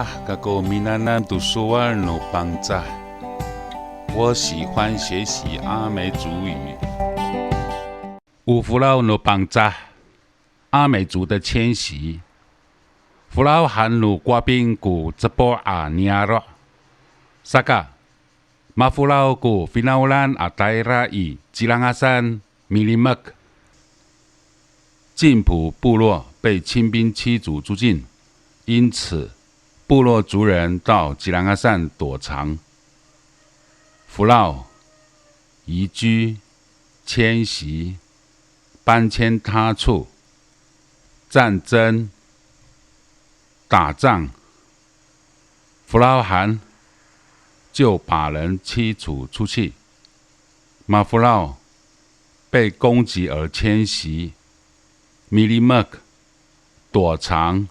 家各个闽南人读书儿努帮助。我喜欢学习阿美族语。有福佬努帮助，阿美族的迁徙。福佬含努瓜宾古这波阿尼亚罗，萨嘎马福佬古菲纳乌兰阿泰拉伊吉兰阿山米里麦克。晋普部落被清兵驱逐出境，因此部落族人到吉兰阿山躲藏。福佬移居、迁徙、搬迁他处、战争、打仗。福佬汗就把人驱逐出去。马福佬被攻击而迁徙。米里麦克躲藏。